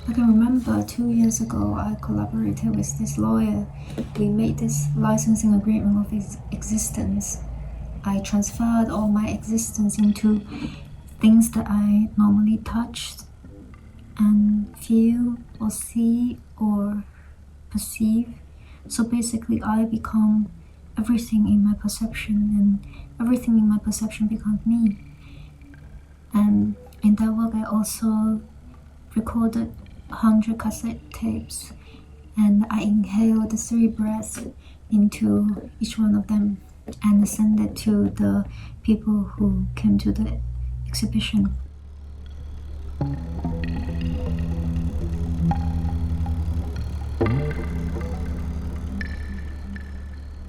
I can remember 2 years ago, I collaborated with this lawyer. We made this licensing agreement of his existence. I transferred all my existence into things that I normally touched and feel or see or perceive. So basically, I become everything in my perception, and everything in my perception becomes me. And in that work, I also recorded 100 cassette tapes, and I inhaled the 3 breaths into each one of them and sent it to the people who came to the exhibition.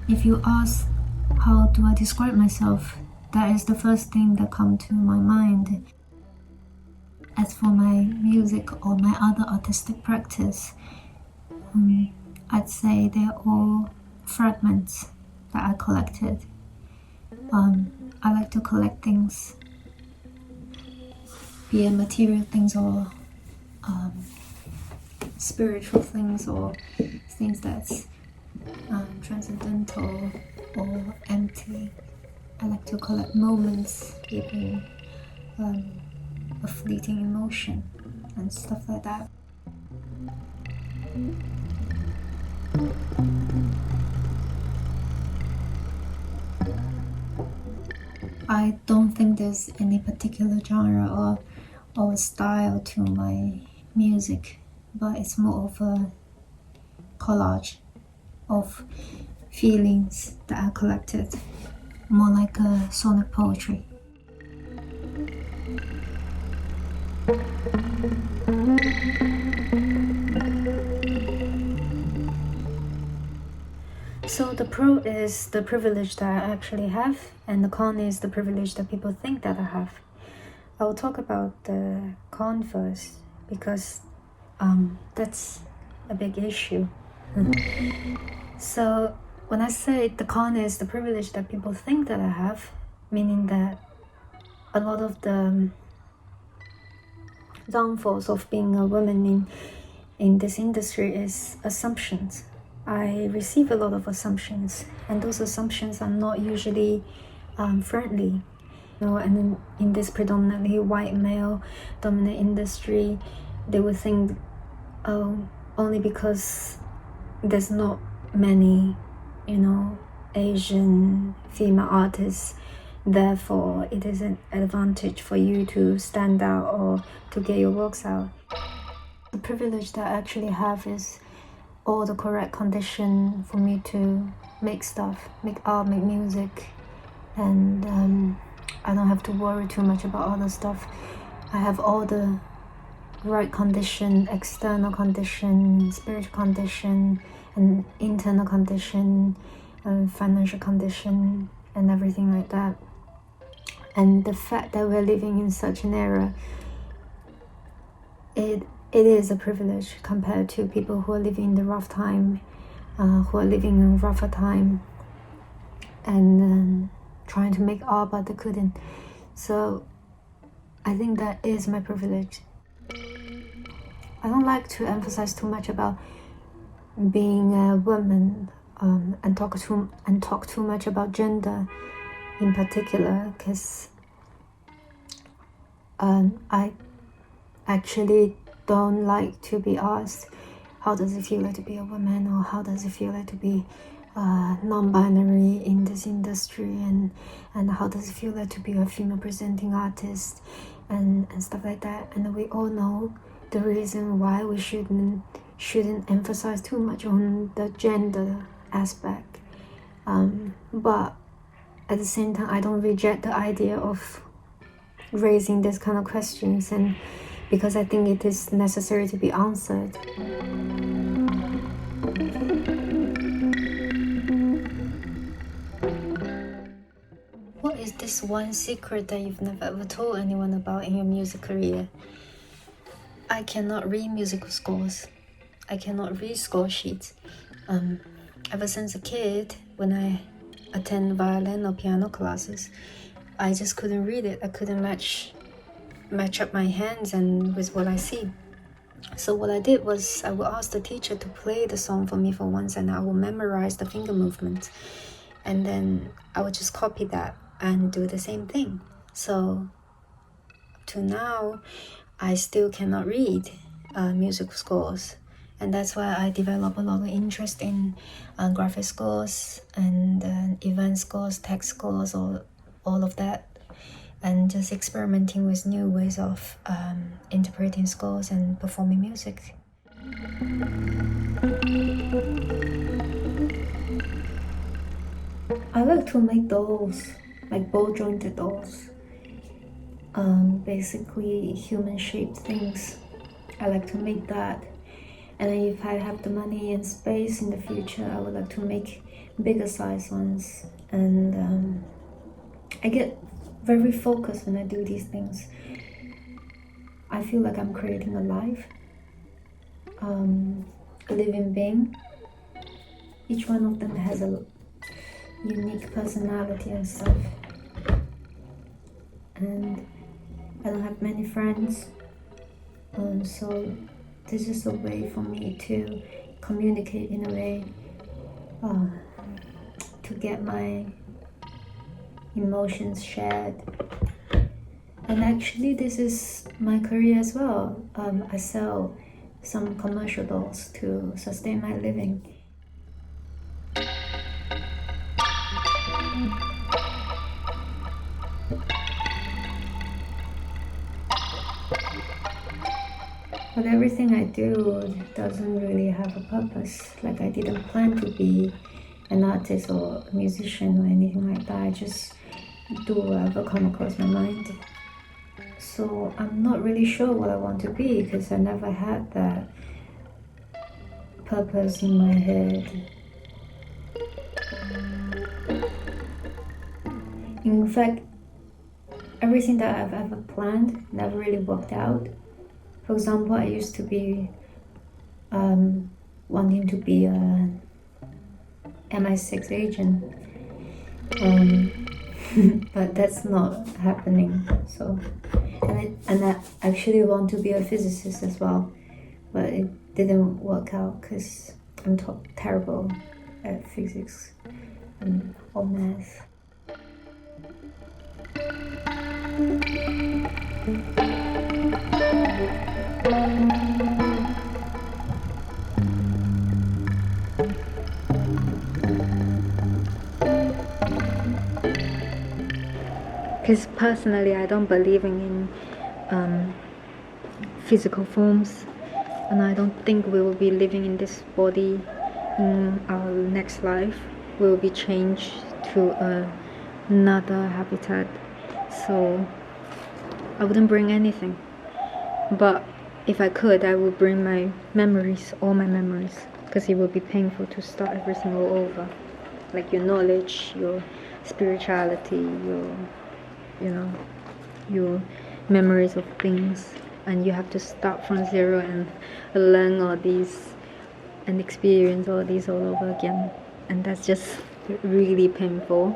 If you ask how do I describe myself, that is the first thing that comes to my mind. As for my music or my other artistic practice, I'd say they're all fragments that I collected. I like to collect things, be it material things or spiritual things or things that's transcendental or empty. I like to collect moments, even a fleeting emotion and stuff like that. I don't think there's any particular genre or style to my music, but it's more of a collage of feelings that I collected, more like a sonic poetry. So the pro is the privilege that I actually have, and the con is the privilege that people think that I have. I will talk about the con first, because that's a big issue. So when I say the con is the privilege that people think that I have, meaning that a lot of the downfalls of being a woman in this industry is assumptions. I receive a lot of assumptions, and those assumptions are not usually friendly. And in this predominantly white male dominant industry, they would think, oh, only because there's not many, Asian female artists, therefore it is an advantage for you to stand out or to get your works out. The privilege that I actually have is all the correct condition for me to make stuff, make art, make music, and I don't have to worry too much about other stuff. I have all the right condition, external condition, spiritual condition, and internal condition, and financial condition, and everything like that. And the fact that we're living in such an era, it is a privilege compared to people who are living in the rough time, who are living in rougher time, and trying to make art but they couldn't. So I think that is my privilege. I don't like to emphasize too much about being a woman and talk too much about gender in particular, because I actually don't like to be asked how does it feel like to be a woman, or how does it feel like to be non-binary in this industry, and how does it feel like to be a female presenting artist and stuff like that. And we all know the reason why we shouldn't emphasize too much on the gender aspect, but at the same time I don't reject the idea of raising this kind of questions, and because I think it is necessary to be answered. What is this one secret that you've never ever told anyone about in your music career? I cannot read musical scores. I cannot read score sheets. Ever since a kid, when I attend violin or piano classes, I just couldn't read it. I couldn't match up my hands and with what I see. So what I did was I would ask the teacher to play the song for me for once, and I will memorize the finger movement, and then I would just copy that and do the same thing. So up to now, I still cannot read music scores, and that's why I develop a lot of interest in graphic scores and event scores, text scores, or all of that, and just experimenting with new ways of interpreting scores and performing music. I like to make dolls, like ball-jointed dolls. Basically human-shaped things. I like to make that. And if I have the money and space in the future, I would like to make bigger size ones. And I get very focused when I do these things. I feel like I'm creating a life, a living being. Each one of them has a unique personality and stuff. And I don't have many friends, so this is a way for me to communicate in a way, to get my emotions shared. And actually this is my career as well. I sell some commercial dolls to sustain my living. But everything I do doesn't really have a purpose. Like, I didn't plan to be an artist or a musician or anything like that. I just do whatever come across my mind. So I'm not really sure what I want to be, because I never had that purpose in my head. In fact, everything that I've ever planned never really worked out. For example, I used to be wanting to be a MI6 agent, but that's not happening. So, and I actually want to be a physicist as well, but it didn't work out because I'm terrible at physics or math. Because personally, I don't believe in physical forms, and I don't think we will be living in this body in our next life. We will be changed to another habitat. So I wouldn't bring anything. But if I could, I would bring my memories, all my memories, because it would be painful to start everything all over. Like your knowledge, your spirituality, your memories of things, and you have to start from zero and learn all these and experience all these all over again, and that's just really painful.